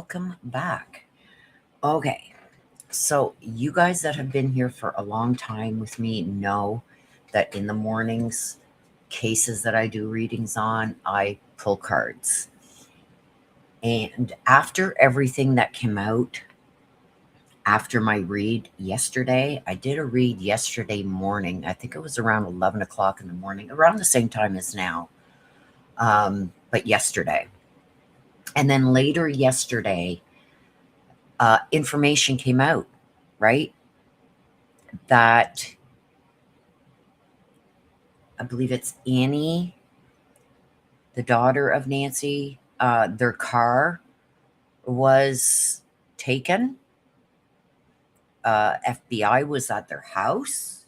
welcome back. Okay, so you guys that have been here for a long time with me know that in the mornings, cases that I do readings on, I pull cards. And after everything that came out, after my read yesterday, I did a read yesterday morning. I think it was around 11 o'clock in the morning, around the same time as now, but yesterday. And then later yesterday, information came out, right? That I believe it's Annie, the daughter of Nancy, their car was taken. FBI was at their house.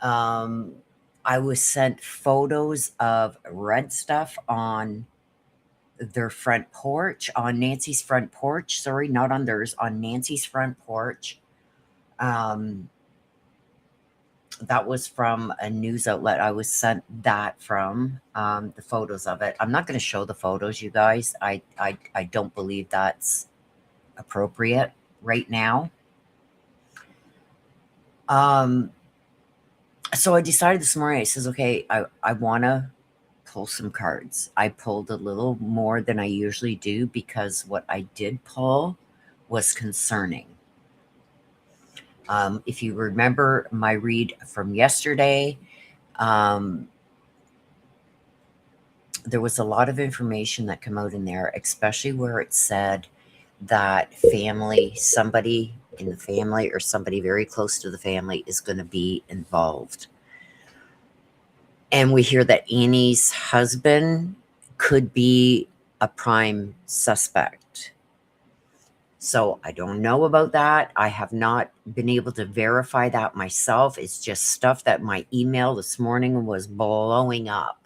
I was sent photos of red stuff on their front porch, on Nancy's front porch. Sorry, not on theirs, on Nancy's front porch. That was from a news outlet. I was sent that from the photos of it. I'm not going to show the photos, you guys. I don't believe that's appropriate right now. So I decided this morning, I says, okay, I want to pull some cards. I pulled a little more than I usually do because what I did pull was concerning. If you remember my read from yesterday, there was a lot of information that came out in there, especially where it said that somebody in the family or somebody very close to the family is going to be involved. And we hear that Annie's husband could be a prime suspect. So I don't know about that. I have not been able to verify that myself. It's just stuff that my email this morning was blowing up.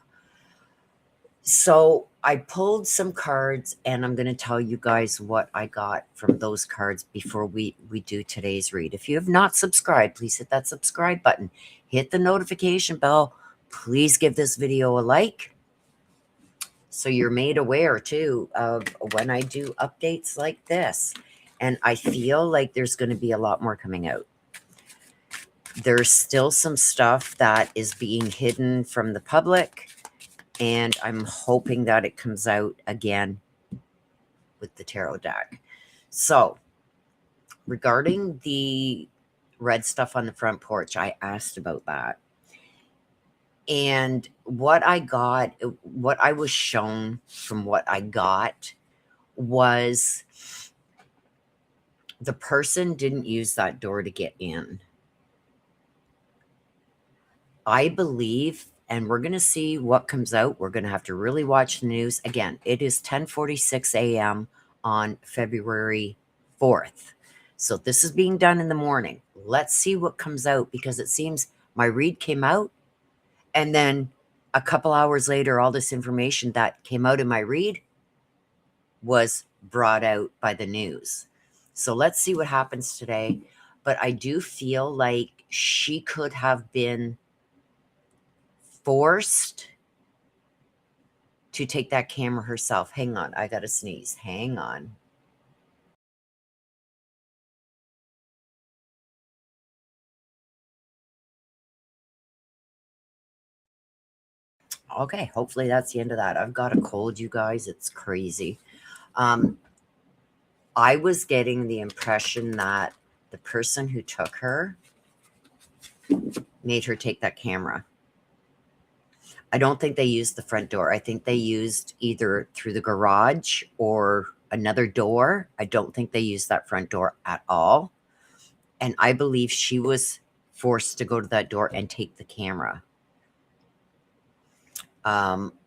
So I pulled some cards, and I'm going to tell you guys what I got from those cards before we do today's read. If you have not subscribed, please hit that subscribe button. Hit the notification bell. Please give this video a like so you're made aware, too, of when I do updates like this. And I feel like there's going to be a lot more coming out. There's still some stuff that is being hidden from the public, and I'm hoping that it comes out again with the tarot deck. So, regarding the red stuff on the front porch, I asked about that. And what I got, what I was shown from what I got was the person didn't use that door to get in. I believe, and we're going to see what comes out. We're going to have to really watch the news. Again, it is 10:46 a.m. on February 4th. So this is being done in the morning. Let's see what comes out, because it seems my read came out, and then a couple hours later, all this information that came out in my read was brought out by the news. So let's see what happens today. But I do feel like she could have been forced to take that camera herself. Hang on, I gotta sneeze. Hang on. Okay, hopefully that's the end of that. I've got a cold, you guys. It's crazy. I was getting the impression that the person who took her made her take that camera. I don't think they used the front door. I think they used either through the garage or another door. I don't think they used that front door at all. And I believe she was forced to go to that door and take the camera.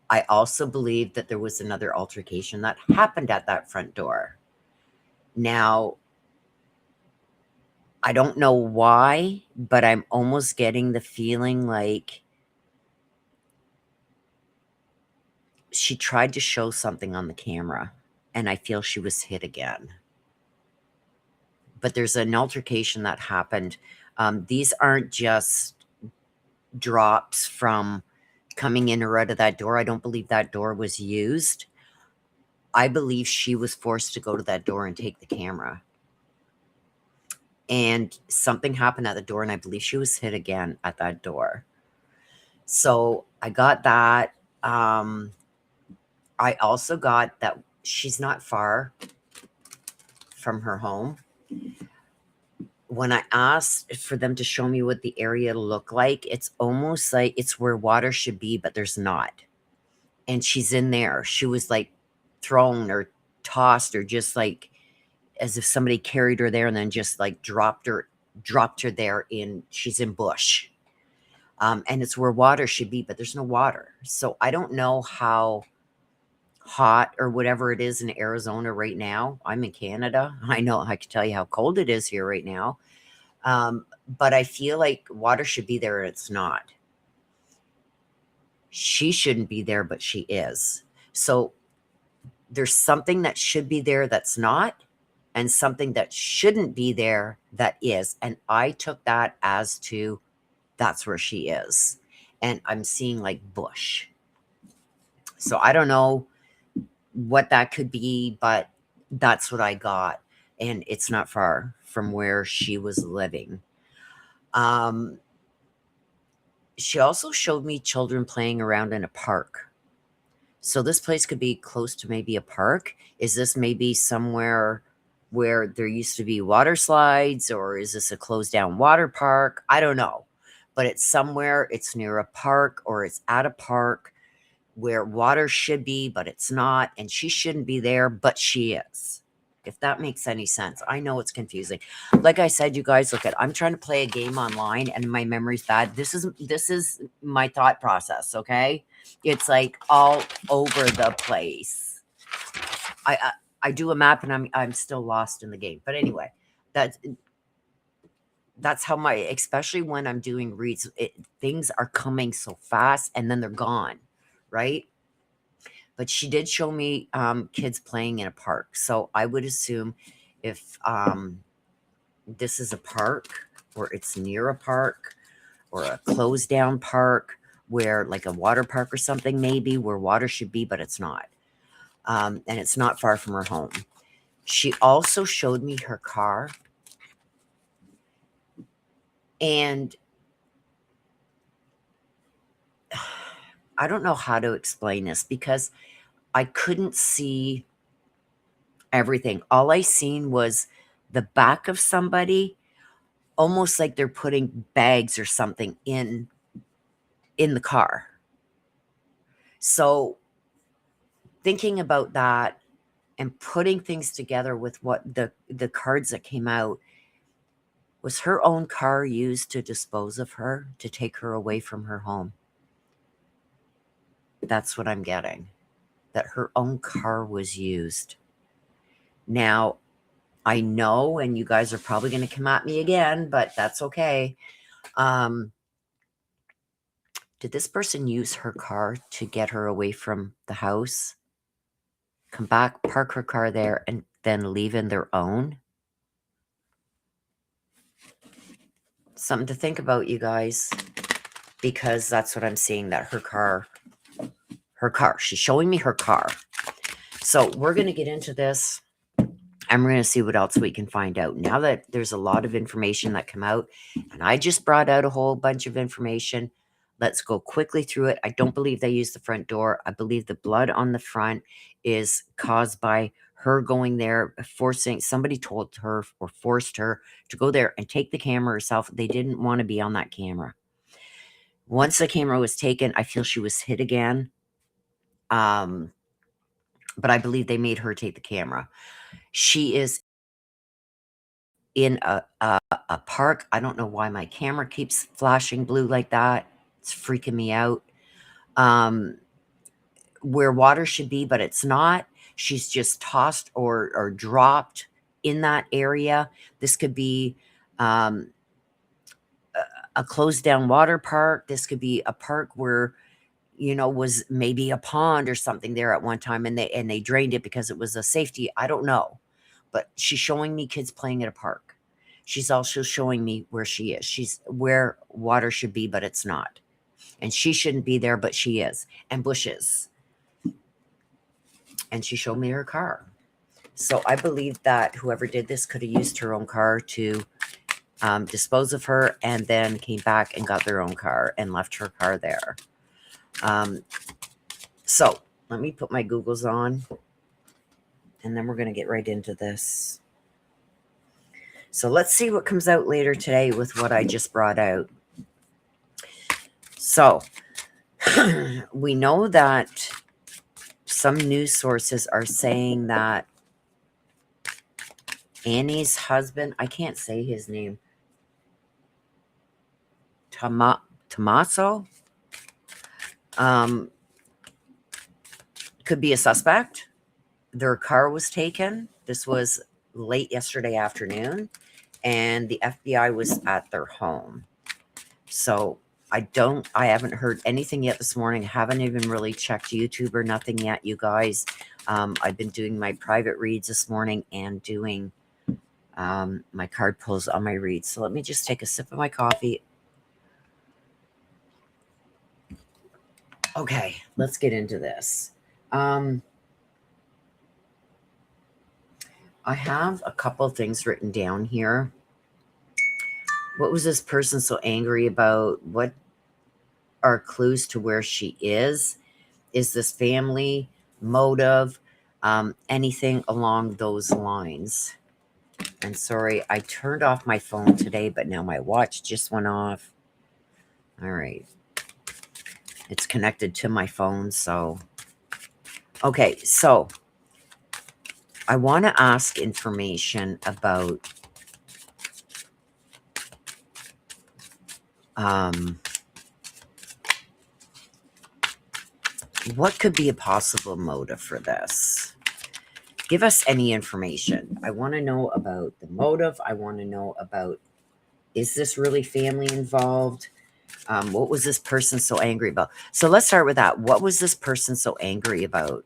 I also believe that there was another altercation that happened at that front door. Now, I don't know why, but I'm almost getting the feeling like she tried to show something on the camera, and I feel she was hit again. But there's an altercation that happened. These aren't just drops from coming in or out of that door. I don't believe that door was used. I believe she was forced to go to that door and take the camera. And something happened at the door, and I believe she was hit again at that door. So I got that. I also got that she's not far from her home. When I asked for them to show me what the area looked like, it's almost like it's where water should be, but there's not. And she's in there. She was like thrown or tossed, or just like as if somebody carried her there and then just like dropped her there she's in bush. And it's where water should be, but there's no water. So I don't know how hot or whatever it is in Arizona right now. I'm in Canada. I know I can tell you how cold it is here right now. But I feel like water should be there and it's not. She shouldn't be there, but she is. So there's something that should be there that's not, and something that shouldn't be there that is. And I took that as to that's where she is. And I'm seeing like bush. So I don't know what that could be, but that's what I got. And it's not far from where she was living. She also showed me children playing around in a park. So this place could be close to maybe a park. Is this maybe somewhere where there used to be water slides, or is this a closed down water park? I don't know. But it's somewhere, it's near a park, or it's at a park where water should be, but it's not. And she shouldn't be there, but she is. If that makes any sense. I know it's confusing. Like I said, you guys, look, I'm trying to play a game online and my memory's bad. This is my thought process, okay? It's like all over the place. I do a map and I'm still lost in the game. But anyway, that's how especially when I'm doing reads, things are coming so fast and then they're gone, right? But she did show me kids playing in a park. So I would assume if this is a park, or it's near a park, or a closed down park, where like a water park or something, maybe where water should be, but it's not. And it's not far from her home. She also showed me her car. And I don't know how to explain this because I couldn't see everything. All I seen was the back of somebody, almost like they're putting bags or something in the car. So thinking about that and putting things together with what the cards that came out, was her own car used to dispose of her, to take her away from her home? That's what I'm getting. That her own car was used. Now, I know, and you guys are probably going to come at me again, but that's okay. Did this person use her car to get her away from the house, come back, park her car there, and then leave in their own? Something to think about, you guys, because that's what I'm seeing, that her car, she's showing me her car. So we're going to get into this, and we're going to see what else we can find out. Now that there's a lot of information that come out, and I just brought out a whole bunch of information, let's go quickly through it. I don't believe they used the front door. I believe the blood on the front is caused by her going there, somebody told her or forced her to go there and take the camera herself. They didn't want to be on that camera. Once the camera was taken, I feel she was hit again. But I believe they made her take the camera. She is in a park. I don't know why my camera keeps flashing blue like that. It's freaking me out. Where water should be, but it's not. She's just tossed or dropped in that area. This could be a closed down water park. This could be a park where, was maybe a pond or something there at one time, and they drained it because it was a safety. I don't know. But she's showing me kids playing at a park. She's also showing me where she is. She's where water should be, but it's not. And she shouldn't be there, but she is. And bushes. and she showed me her car. So I believe that whoever did this could have used her own car to dispose of her, and then came back and got their own car and left her car there. So let me put my Googles on, and then we're going to get right into this. So let's see what comes out later today with what I just brought out. So we know that some news sources are saying that Annie's husband, I can't say his name, Tommaso, could be a suspect. Their car was taken. This was late yesterday afternoon, and the FBI was at their home. So I haven't heard anything yet this morning. Haven't even really checked YouTube or nothing yet, you guys. I've been doing my private reads this morning and doing my card pulls on my reads. So let me just take a sip of my coffee. Okay, let's get into this. I have a couple things written down here. What was this person so angry about? What are clues to where she is? Is this family, motive, anything along those lines? And sorry, I turned off my phone today, but now my watch just went off. All right. It's connected to my phone, so. Okay, so I want to ask information about what could be a possible motive for this. Give us any information. I want to know about the motive. I want to know about, is this really family involved? What was this person so angry about? So let's start with that. What was this person so angry about?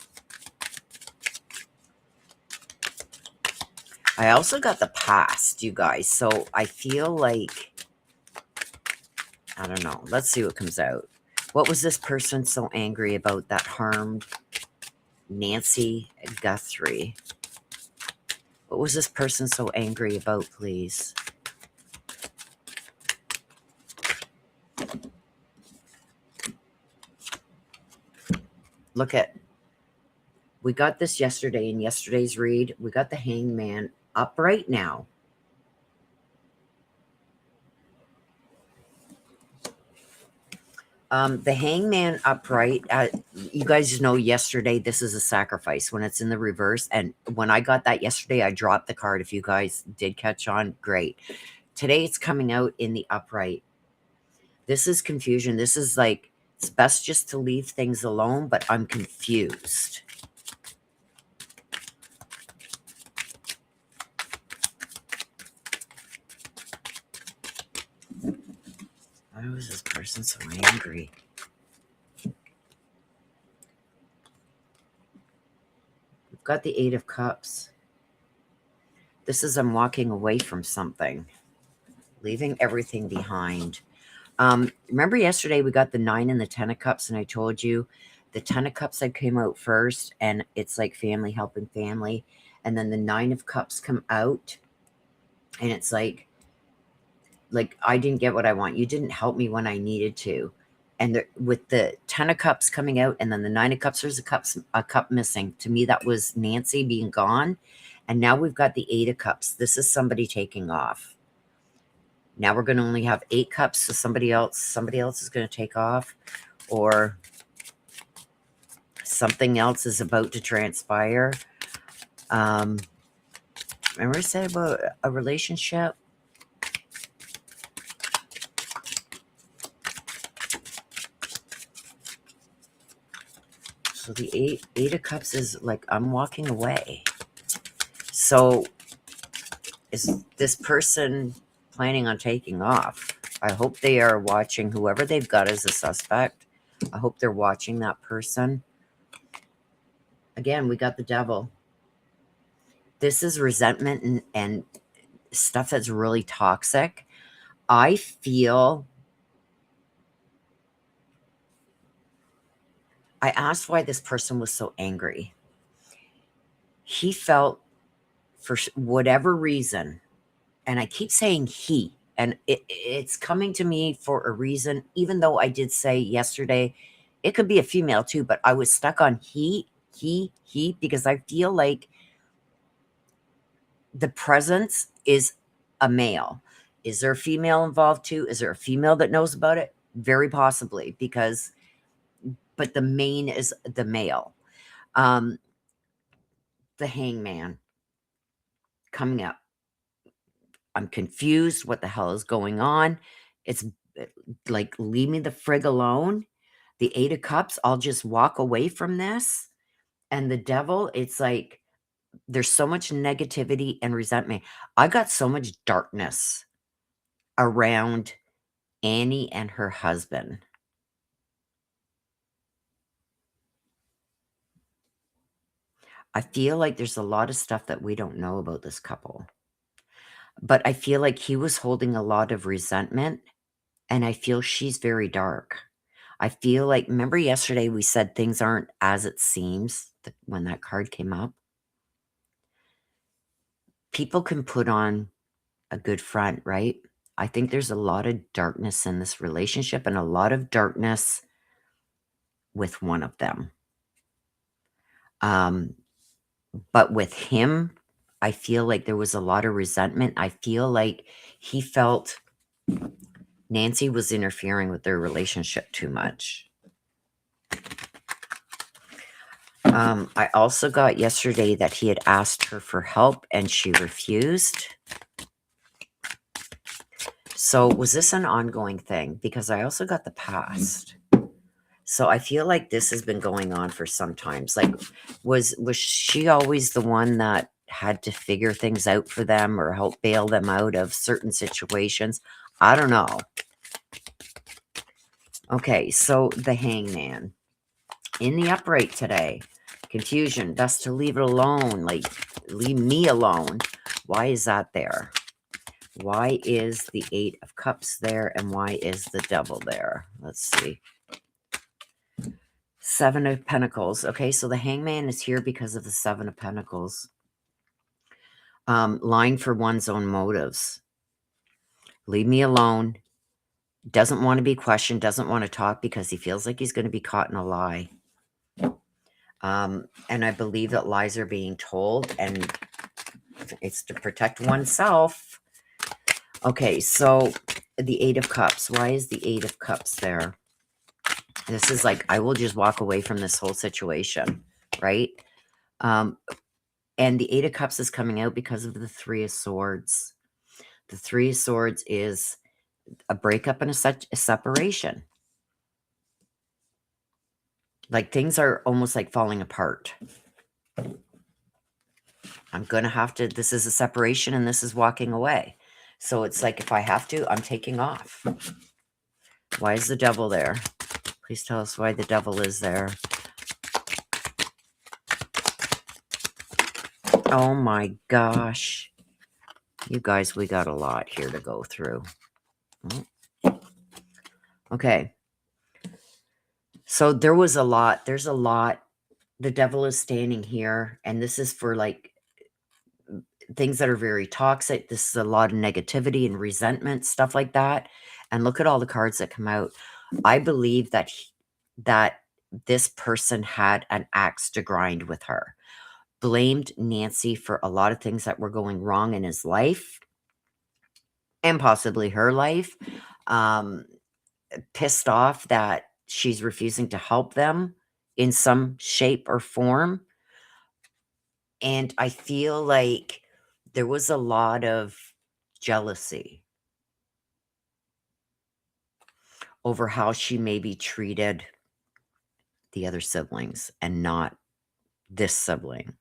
I also got the past, you guys. So I feel like, I don't know. Let's see what comes out. What was this person so angry about that harmed Nancy Guthrie? What was this person so angry about, please? Look at, we got this yesterday in yesterday's read. We got the hangman upright now. The hangman upright, you guys know yesterday, this is a sacrifice when it's in the reverse. And when I got that yesterday, I dropped the card. If you guys did catch on, great. Today it's coming out in the upright. This is confusion. This is like, it's best just to leave things alone, but I'm confused. Why was this person so angry? We've got the Eight of Cups. This is, I'm walking away from something, leaving everything behind. Remember yesterday we got the 9 and the 10 of Cups, and I told you the 10 of Cups that came out first, and it's like family helping family. And then the 9 of Cups come out, and it's like I didn't get what I want. You didn't help me when I needed to. And with the 10 of Cups coming out, and then the 9 of Cups, there's a cup missing. To me, that was Nancy being gone. And now we've got the 8 of Cups. This is somebody taking off. Now we're going to only have 8 cups, so somebody else is going to take off, or something else is about to transpire. Remember I said about a relationship? So the 8 of Cups is like, I'm walking away. So is this person planning on taking off? I hope they are watching whoever they've got as a suspect. I hope they're watching that person. Again, we got the Devil. This is resentment and stuff that's really toxic. I asked why this person was so angry. he felt for whatever reason, and I keep saying he, and it's coming to me for a reason, even though I did say yesterday it could be a female too, but I was stuck on he, because I feel like the presence is a male. Is there a female involved too? Is there a female that knows about it? Very possibly, because, but the main is the male. Um, the hangman coming up. I'm confused. What the hell is going on? It's like, leave me the frig alone. The Eight of Cups, I'll just walk away from this. And the Devil, it's like, there's so much negativity and resentment. I got so much darkness around Annie and her husband. I feel like there's a lot of stuff that we don't know about this couple. But I feel like he was holding a lot of resentment, and I feel she's very dark. I feel like, remember yesterday we said things aren't as it seems when that card came up? People can put on a good front, right? I think there's a lot of darkness in this relationship, and a lot of darkness with one of them. But with him, I feel like there was a lot of resentment. I feel like he felt Nancy was interfering with their relationship too much. I also got yesterday that he had asked her for help and she refused. So was this an ongoing thing? Because I also got the past. So I feel like this has been going on for some times. Like, was she always the one that had to figure things out for them or help bail them out of certain situations? I don't know. Okay, so the hangman. In the upright today, confusion, best to leave it alone, like leave me alone. Why is that there? Why is the Eight of Cups there, and why is the Devil there? Let's see. Seven of Pentacles. Okay, so the hangman is here because of the Seven of Pentacles. Lying for one's own motives. Leave me alone. Doesn't want to be questioned, doesn't want to talk because he feels like he's going to be caught in a lie. And I believe that lies are being told, and it's to protect oneself. Okay, so the Eight of Cups. Why is the Eight of Cups there? This is like, I will just walk away from this whole situation, right? And the Eight of Cups is coming out because of the Three of Swords. The Three of Swords is a breakup and a separation. Like, things are almost like falling apart. I'm going to have to, this is a separation and this is walking away. So it's like, if I have to, I'm taking off. Why is the Devil there? Please tell us why the Devil is there. Oh my gosh. You guys, we got a lot here to go through. Okay. So there was a lot. There's a lot. The Devil is standing here, and this is for like things that are very toxic. This is a lot of negativity and resentment, stuff like that. And look at all the cards that come out. I believe that that this person had an axe to grind with her. Blamed Nancy for a lot of things that were going wrong in his life and possibly her life. Pissed off that she's refusing to help them in some shape or form. And I feel like there was a lot of jealousy over how she maybe treated the other siblings and not this sibling.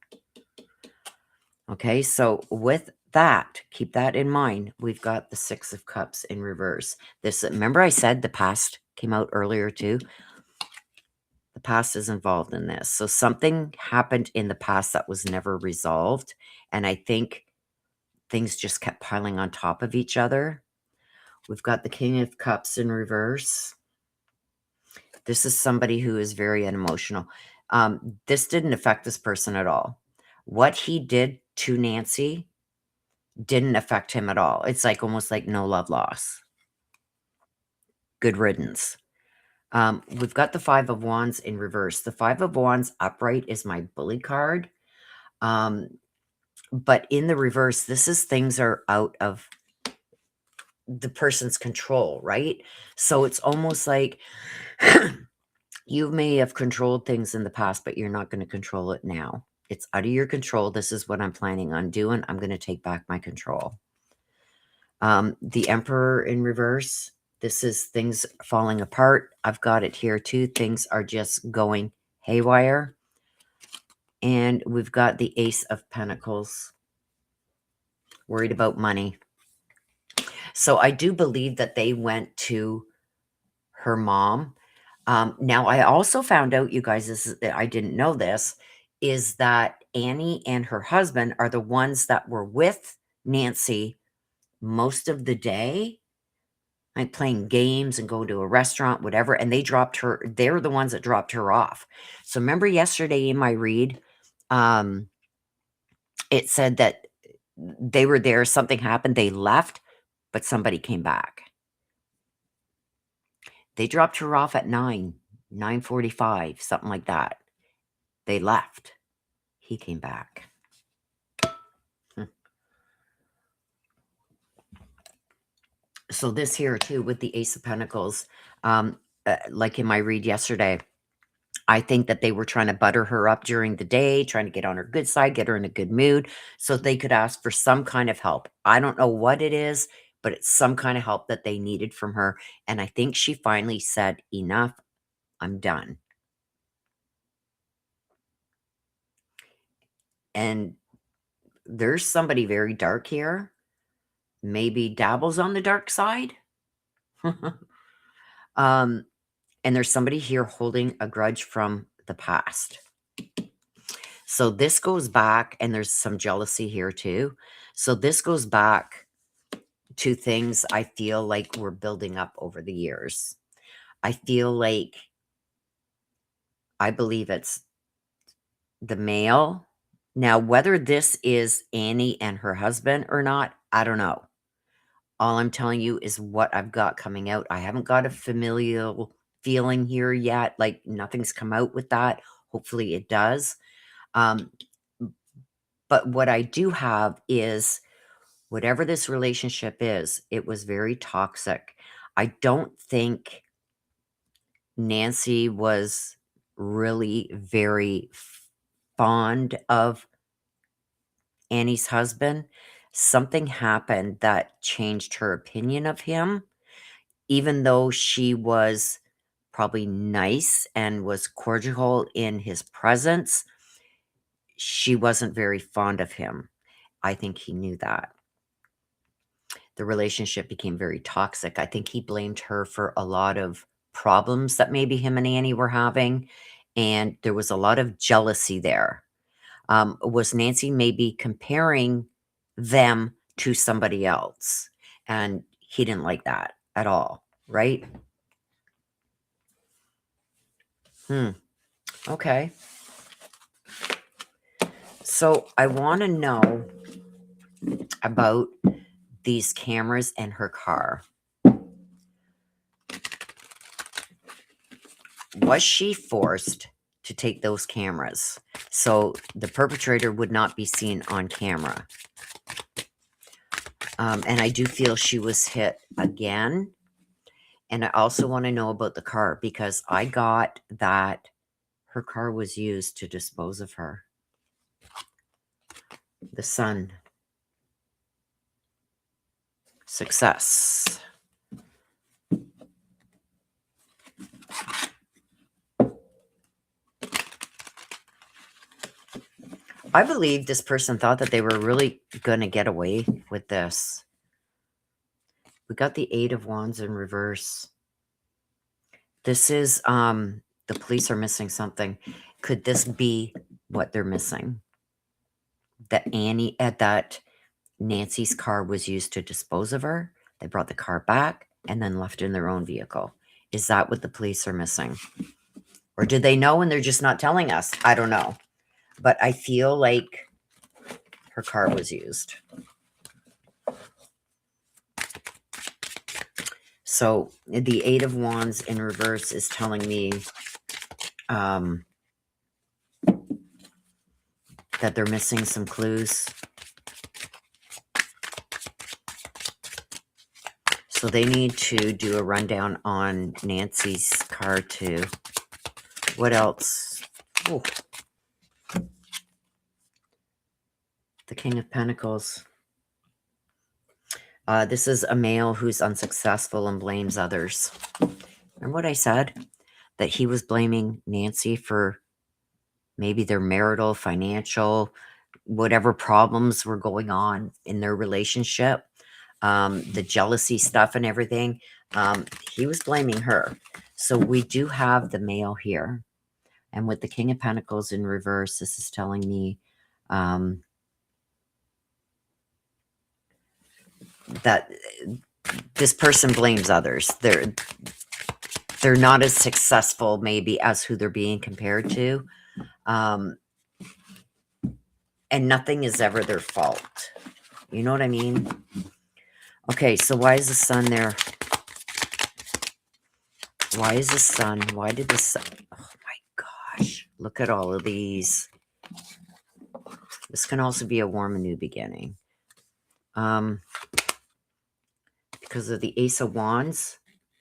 Okay, so with that, keep that in mind. We've got the Six of Cups in reverse. This, remember I said the past came out earlier too? The past is involved in this. So something happened in the past that was never resolved. And I think things just kept piling on top of each other. We've got the King of Cups in reverse. This is somebody who is very unemotional. This didn't affect this person at all. What he did to Nancy didn't affect him at all. It's like almost like no love lost. Good riddance. We've got the Five of Wands in reverse. The Five of Wands upright is my bully card. But in the reverse, this is things are out of the person's control, right? So it's almost like you may have controlled things in the past, but you're not going to control it now. It's out of your control. This is what I'm planning on doing. I'm going to take back my control. The Emperor in reverse. This is things falling apart. I've got it here too. Things are just going haywire. And we've got the Ace of Pentacles. Worried about money. So I do believe that they went to her mom. Now, I also found out, you guys, I didn't know this, is that Annie and her husband are the ones that were with Nancy most of the day, like playing games and going to a restaurant, whatever, and they dropped her. They're the ones that dropped her off. So remember yesterday in my read, it said that they were there, something happened, they left, but somebody came back. They dropped her off at 9:45, something like that. They left. He came back. So this here too with the Ace of Pentacles, like in my read yesterday, I think that they were trying to butter her up during the day, trying to get on her good side, get her in a good mood so they could ask for some kind of help. I don't know what it is, but it's some kind of help that they needed from her. And I think she finally said, enough, I'm done. And there's somebody very dark here, maybe dabbles on the dark side. And there's somebody here holding a grudge from the past. So this goes back, and there's some jealousy here too. So this goes back to things I feel like we're building up over the years. I feel like, I believe it's the male. Now, whether this is Annie and her husband or not, I don't know. All I'm telling you is what I've got coming out. I haven't got a familial feeling here yet. Like nothing's come out with that. Hopefully it does. But what I do have is whatever this relationship is, it was very toxic. I don't think Nancy was really very fond of Annie's husband. Something happened that changed her opinion of him, even though she was probably nice and was cordial in his presence. She wasn't very fond of him. I think he knew that. The relationship became very toxic. I think he blamed her for a lot of problems that maybe him and Annie were having, and there was a lot of jealousy there. Was Nancy maybe comparing them to somebody else? And he didn't like that at all, right? Okay. So I want to know about these cameras and her car. Was she forced to take those cameras so the perpetrator would not be seen on camera? And I do feel she was hit again. And I also want to know about the car because I got that her car was used to dispose of her. The Sun. Success. I believe this person thought that they were really going to get away with this. We got the Eight of Wands in reverse. This is, the police are missing something. Could this be what they're missing? That Nancy's car was used to dispose of her. They brought the car back and then left in their own vehicle. Is that what the police are missing? Or did they know and they're just not telling us? I don't know. But I feel like her card was used. So the Eight of Wands in reverse is telling me that they're missing some clues. So they need to do a rundown on Nancy's card too. What else? Oh. The King of Pentacles. This is a male who's unsuccessful and blames others. Remember what I said? That he was blaming Nancy for maybe their marital, financial, whatever problems were going on in their relationship. The jealousy stuff and everything. He was blaming her. So we do have the male here. And with the King of Pentacles in reverse, this is telling me that this person blames others. They're not as successful maybe as who they're being compared to. And nothing is ever their fault. You know what I mean? Okay, so why is the sun there? Why is the sun? Why did the sun? Oh my gosh. Look at all of these. This can also be a warm and new beginning. Because of the Ace of Wands,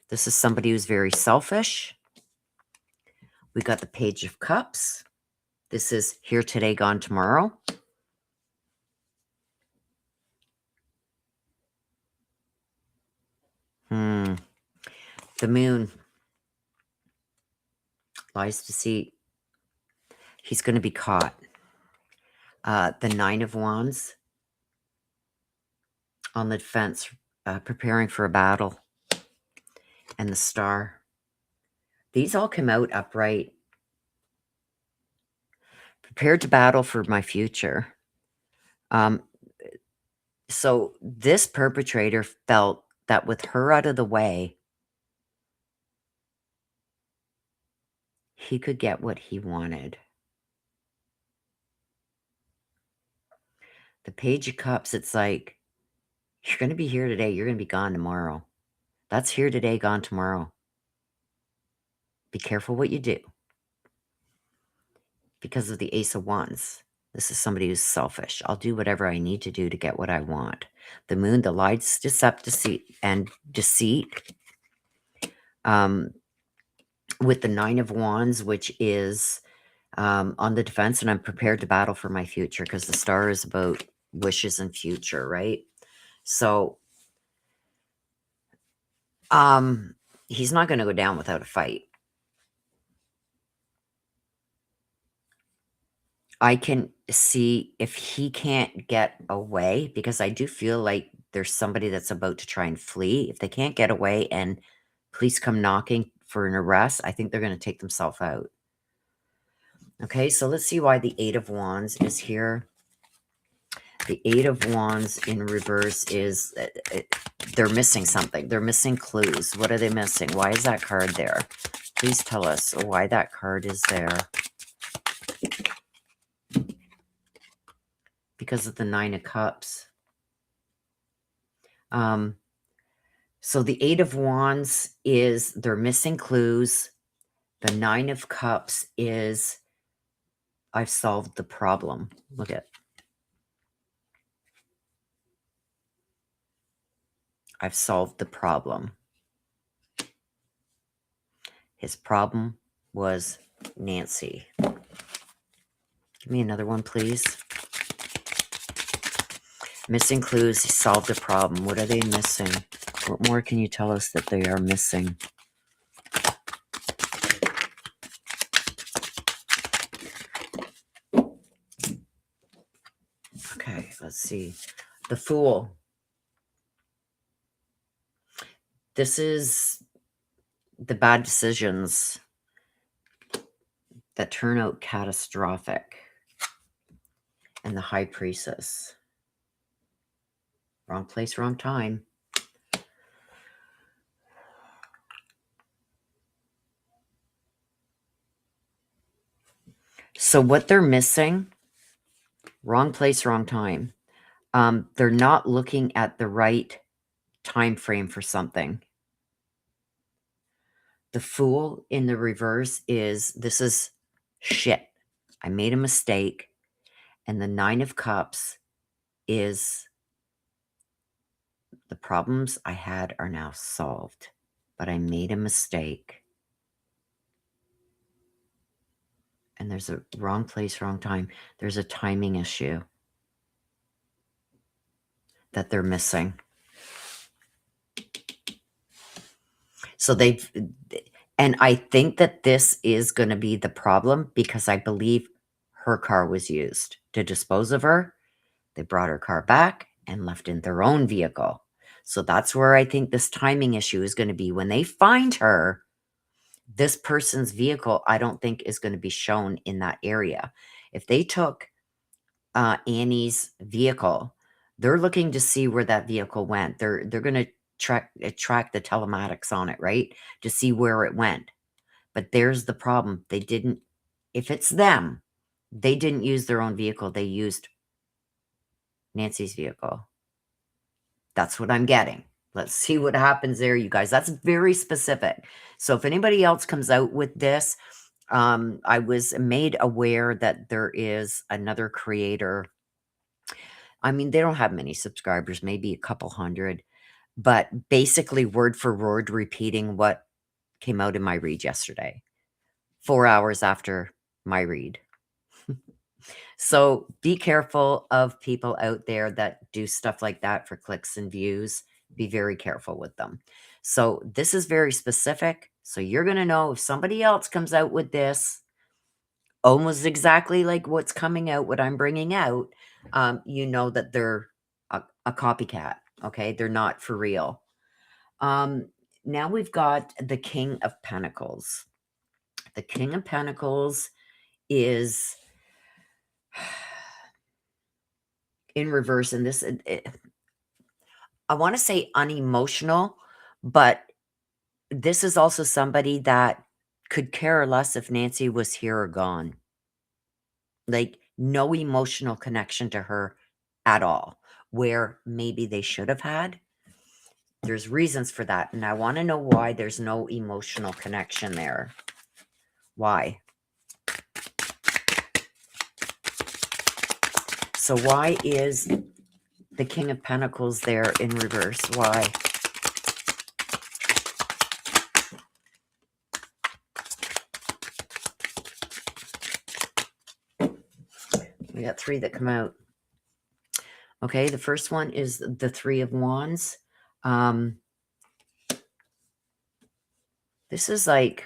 this is somebody who's very selfish. We got the Page of Cups. This is here today, gone tomorrow. The Moon. Lies, deceit. He's going to be caught. The Nine of Wands. On the defense, preparing for a battle. And the Star. These all come out upright. Prepared to battle for my future. So this perpetrator felt that with her out of the way, he could get what he wanted. The Page of Cups, it's like, you're going to be here today. You're going to be gone tomorrow. That's here today, gone tomorrow. Be careful what you do. Because of the Ace of Wands. This is somebody who's selfish. I'll do whatever I need to do to get what I want. The Moon, the lights, deceit. With the Nine of Wands, which is on the defense, and I'm prepared to battle for my future, because the Star is about wishes and future, right? So he's not going to go down without a fight. I can see if he can't get away, because I do feel like there's somebody that's about to try and flee. If they can't get away and police come knocking for an arrest, I think they're going to take themselves out. Okay, so let's see why the Eight of Wands is here. The Eight of Wands in reverse is they're missing something. They're missing clues. What are they missing? Why is that card there? Please tell us why that card is there. Because of the Nine of Cups. So the Eight of Wands is they're missing clues. The Nine of Cups is I've solved the problem. Look at. I've solved the problem. His problem was Nancy. Give me another one, please. Missing clues. He solved a problem. What are they missing? What more can you tell us that they are missing? Okay, let's see. The Fool. This is the bad decisions that turn out catastrophic. And the High Priestess. Wrong place, wrong time. So what they're missing, Wrong place, wrong time. They're not looking at the right time frame for something. The Fool in the reverse is, this is shit. I made a mistake. And the Nine of Cups is, the problems I had are now solved, but I made a mistake. And there's a wrong place, wrong time. There's a timing issue that they're missing. So and I think that this is going to be the problem, because I believe her car was used to dispose of her. They brought her car back and left in their own vehicle. So that's where I think this timing issue is going to be. When they find her, this person's vehicle, I don't think, is going to be shown in that area. If they took Annie's vehicle, they're looking to see where that vehicle went. They're going to track the telematics on it, right, to see where it went. But there's the problem. They didn't, if it's them, they didn't use their own vehicle. They used Nancy's vehicle. That's what I'm getting. Let's see what happens there, you guys. That's very specific. So if anybody else comes out with this, I was made aware that there is another creator. I mean, they don't have many subscribers, maybe a couple hundred, but basically word for word repeating what came out in my read yesterday, 4 hours after my read. So be careful of people out there that do stuff like that for clicks and views. Be very careful with them. So this is very specific. So you're going to know if somebody else comes out with this, almost exactly like what's coming out, what I'm bringing out, you know that they're a copycat. Okay. They're not for real. Now we've got the King of Pentacles. The King of Pentacles is in reverse, and this, I want to say unemotional, but this is also somebody that could care less if Nancy was here or gone. Like, no emotional connection to her at all, where maybe they should have had. There's reasons for that, and I want to know why there's no emotional connection there. Why? So why is the King of Pentacles there in reverse? Why? We got 3 that come out. Okay, the first one is the Three of Wands. This is like,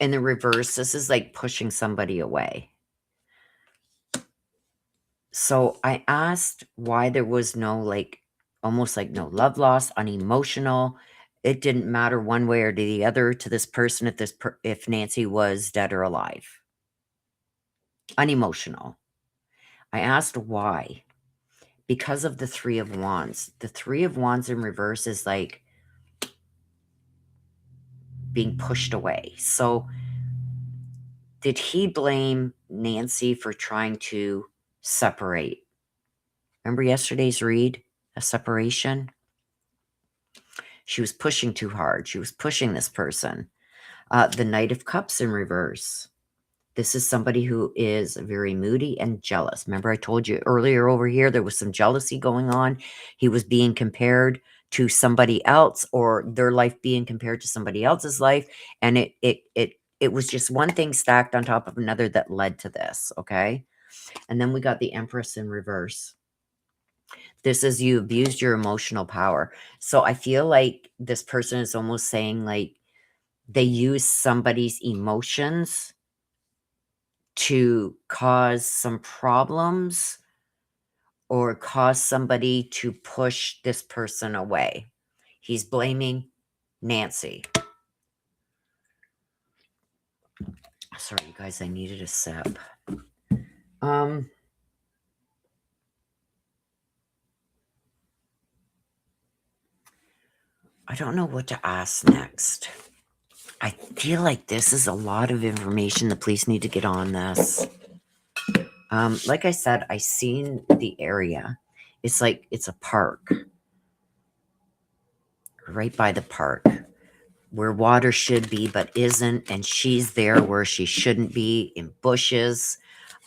in the reverse, this is like pushing somebody away. So I asked why there was no, like, almost like no love lost, unemotional. It didn't matter one way or the other to this person if Nancy was dead or alive. Unemotional. I asked why. Because of the Three of Wands. The Three of Wands in reverse is like being pushed away. So did he blame Nancy for trying to separate? Remember yesterday's read? A separation? She was pushing too hard. She was pushing this person. The Knight of Cups in reverse. This is somebody who is very moody and jealous. Remember I told you earlier over here there was some jealousy going on. He was being compared to somebody else, or their life being compared to somebody else's life. And it was just one thing stacked on top of another that led to this, okay? And then we got the Empress in reverse. This is, you abused your emotional power. So I feel like this person is almost saying, like, they use somebody's emotions to cause some problems or cause somebody to push this person away. He's blaming Nancy. Sorry, you guys, I needed a sip. I don't know what to ask next. I feel like this is a lot of information. The police need to get on this. Like I said, I seen the area. It's like it's a park right by the park where water should be but isn't, and she's there where she shouldn't be in bushes.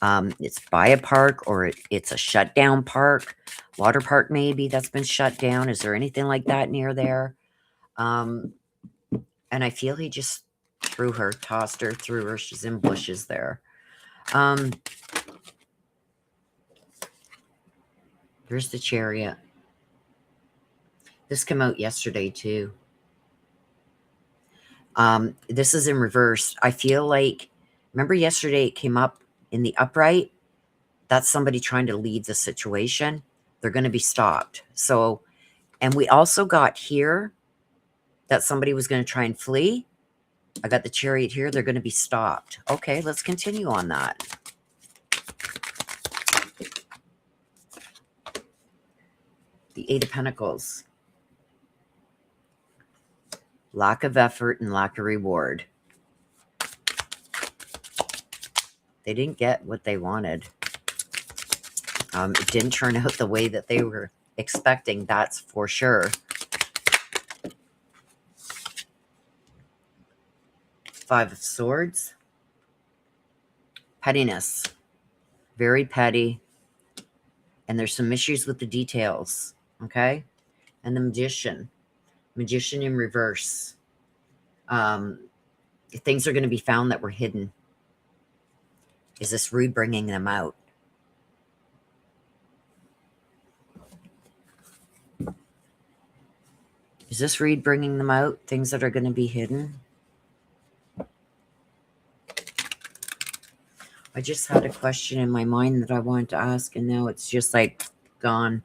It's by a park, or it's a shut down park, water park maybe that's been shut down. Is there anything like that near there? Um, and I feel he just threw her, tossed her, threw her. She's in bushes there. Um, Here's the chariot. This came out yesterday too. This is in reverse. I feel like, remember yesterday it came up in the upright? That's somebody trying to leave the situation. They're going to be stopped. So, and we also got here that somebody was going to try and flee. I got the chariot here. They're going to be stopped. Okay, let's continue on that. The Eight of Pentacles. Lack of effort and lack of reward. They didn't get what they wanted. It didn't turn out the way that they were expecting, that's for sure. Five of Swords. Pettiness. Very petty. And there's some issues with the details. Okay? And the Magician. Magician in reverse. Things are going to be found that were hidden. Is this re-bringing them out? Is this read bringing them out? Things that are going to be hidden? I just had a question in my mind that I wanted to ask, and now it's just like gone.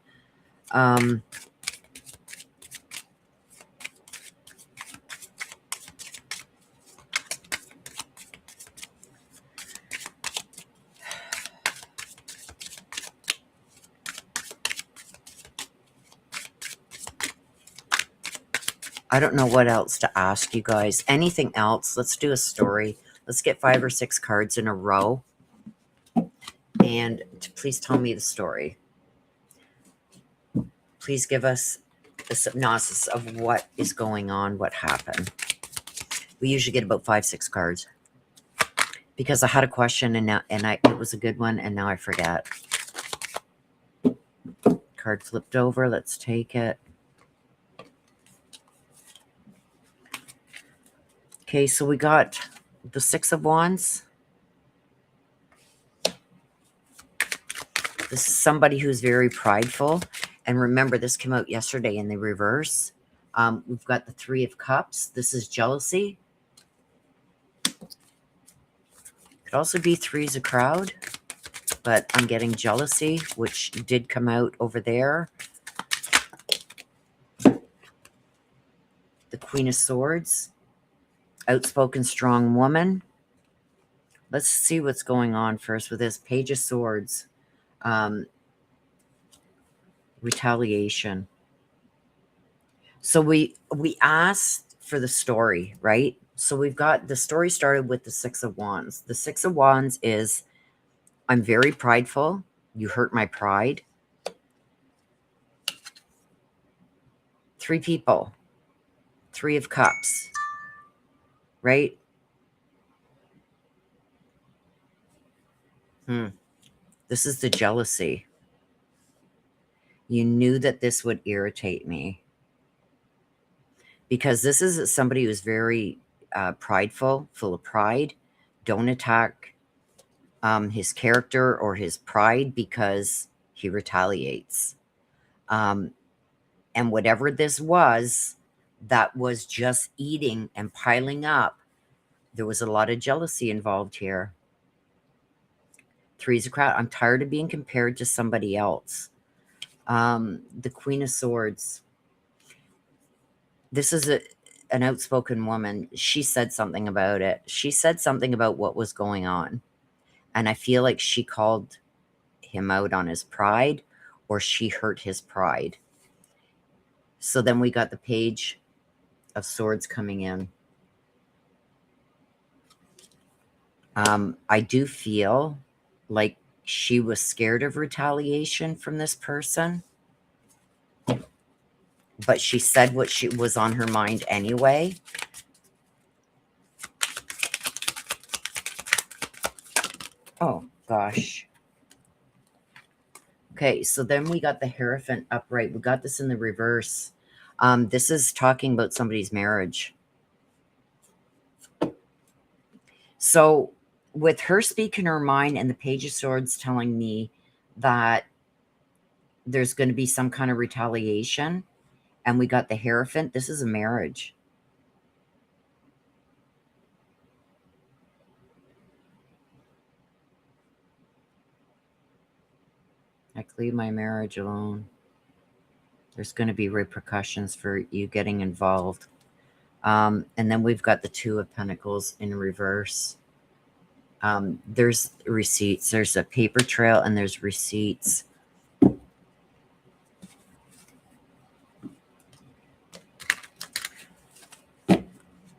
I don't know what else to ask you guys. Anything else? Let's do a story. Let's get 5 or 6 cards in a row. And please tell me the story. Please give us a synopsis of what is going on, what happened. We usually get about 5, 6 cards. Because I had a question and it was a good one, and now I forget. Card flipped over. Let's take it. Okay, so we got the 6 of Wands. This is somebody who's very prideful. And remember, this came out yesterday in the reverse. We've got the 3 of Cups. This is jealousy. Could also be 3's a crowd. But I'm getting jealousy, which did come out over there. The Queen of Swords. Outspoken, strong woman. Let's see what's going on first with this Page of Swords. Retaliation. So we asked for the story, right? So we've got the story started with the 6 of Wands. The 6 of Wands is, I'm very prideful. You hurt my pride. 3 people. 3 of Cups. Right? This is the jealousy. You knew that this would irritate me. Because this is somebody who's very prideful, full of pride. Don't attack his character or his pride, because he retaliates. And whatever this was, that was just eating and piling up. There was a lot of jealousy involved here. 3's a crowd. I'm tired of being compared to somebody else. The Queen of Swords. This is an outspoken woman. She said something about it. She said something about what was going on. And I feel like she called him out on his pride, or she hurt his pride. So then we got the Page of Swords coming in. I do feel like she was scared of retaliation from this person, but she said what she was on her mind anyway. Oh, gosh. Okay, so then we got the Hierophant upright. We got this in the reverse. This is talking about somebody's marriage. So with her speaking her mind and the Page of Swords telling me that there's going to be some kind of retaliation, and we got the Hierophant, this is a marriage. I could leave my marriage alone. There's going to be repercussions for you getting involved. And then we've got the Two of Pentacles in reverse. There's receipts. There's a paper trail and there's receipts.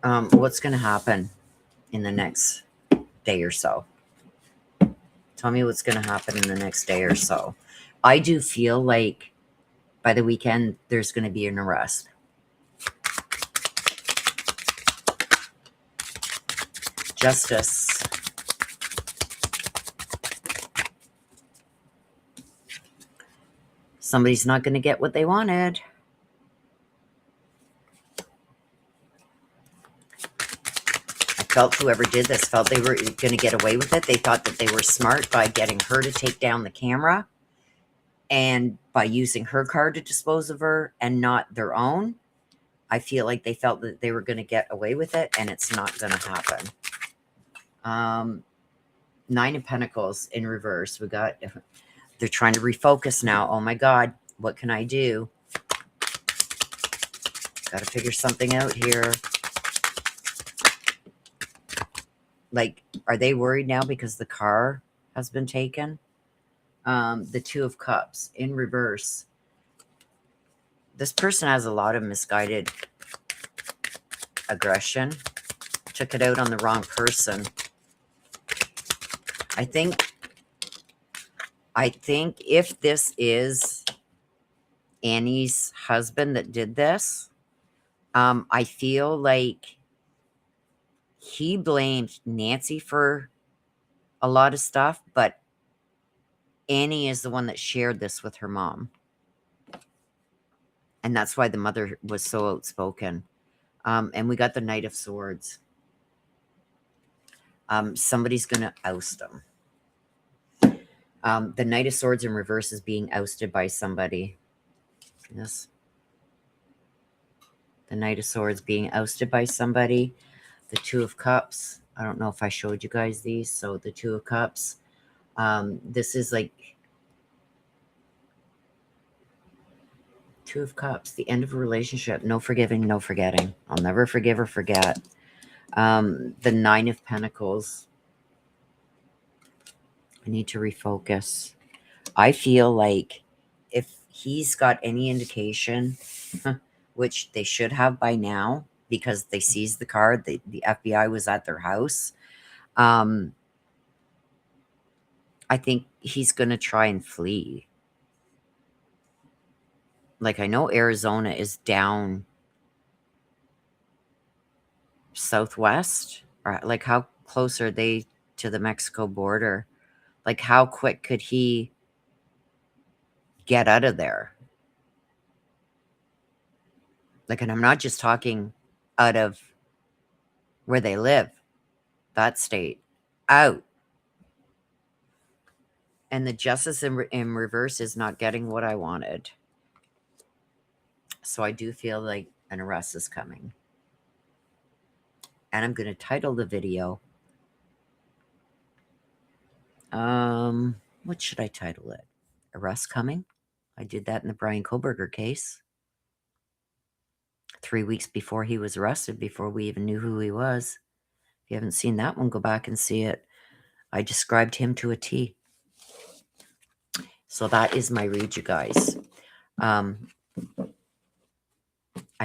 What's going to happen in the next day or so? Tell me what's going to happen in the next day or so. I do feel like by the weekend, there's going to be an arrest. Justice. Somebody's not going to get what they wanted. I felt whoever did this felt they were going to get away with it. They thought that they were smart by getting her to take down the camera and by using her card to dispose of her and not their own. I feel like they felt that they were going to get away with it, and it's not going to happen. Nine of Pentacles in reverse. We got, they're trying to refocus now. Oh my God, what can I do? Got to figure something out here. Like, are they worried now because the car has been taken? The Two of Cups in reverse. This person has a lot of misguided aggression. Took it out on the wrong person. I think if this is Annie's husband that did this, I feel like he blamed Nancy for a lot of stuff, but Annie is the one that shared this with her mom. And that's why the mother was so outspoken. And we got the Knight of Swords. Somebody's going to oust them. The Knight of Swords in reverse is being ousted by somebody. Yes. The Knight of Swords being ousted by somebody. The Two of Cups. I don't know if I showed you guys these. So the Two of Cups. This is like Two of Cups. The end of a relationship. No forgiving, no forgetting. I'll never forgive or forget. The Nine of Pentacles. I need to refocus. I feel like if he's got any indication, which they should have by now, because they seized the car, the FBI was at their house. I think he's going to try and flee. Like, I know Arizona is down southwest. Or like, how close are they to the Mexico border? Like, how quick could he get out of there? Like, and I'm not just talking out of where they live, that state, out. And the Justice in reverse is not getting what I wanted. So I do feel like an arrest is coming. And I'm going to title the video. What should I title it? Arrest coming? I did that in the Brian Koberger case. 3 weeks before he was arrested, before we even knew who he was. If you haven't seen that one, go back and see it. I described him to a T. So that is my read, you guys. I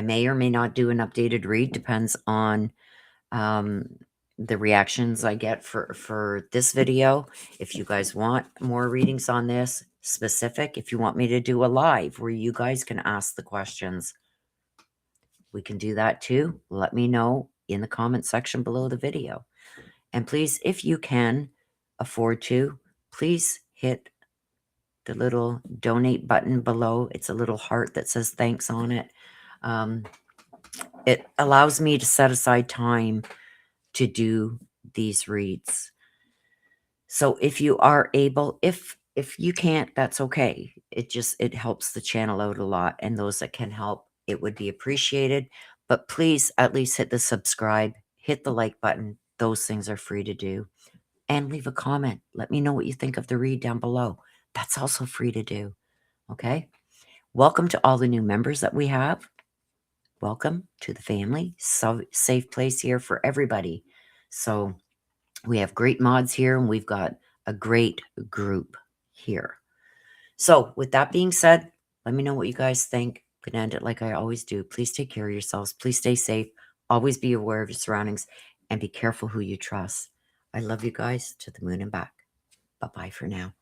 may or may not do an updated read. Depends on the reactions I get for this video. If you guys want more readings on this specific, if you want me to do a live where you guys can ask the questions, we can do that too. Let me know in the comment section below the video. And please, if you can afford to, please hit the little donate button below. It's a little heart that says thanks on it. It allows me to set aside time to do these reads. So if you are able, if you can't, that's okay. It helps the channel out a lot, and those that can help, it would be appreciated. But please at least hit the subscribe, hit the like button. Those things are free to do. And leave a comment. Let me know what you think of the read down below. That's also free to do. Okay? Welcome to all the new members that we have. Welcome to the family. So safe place here for everybody. So we have great mods here, and we've got a great group here. So with that being said, let me know what you guys think. I'm going to end it like I always do. Please take care of yourselves. Please stay safe. Always be aware of your surroundings and be careful who you trust. I love you guys to the moon and back. Bye-bye for now.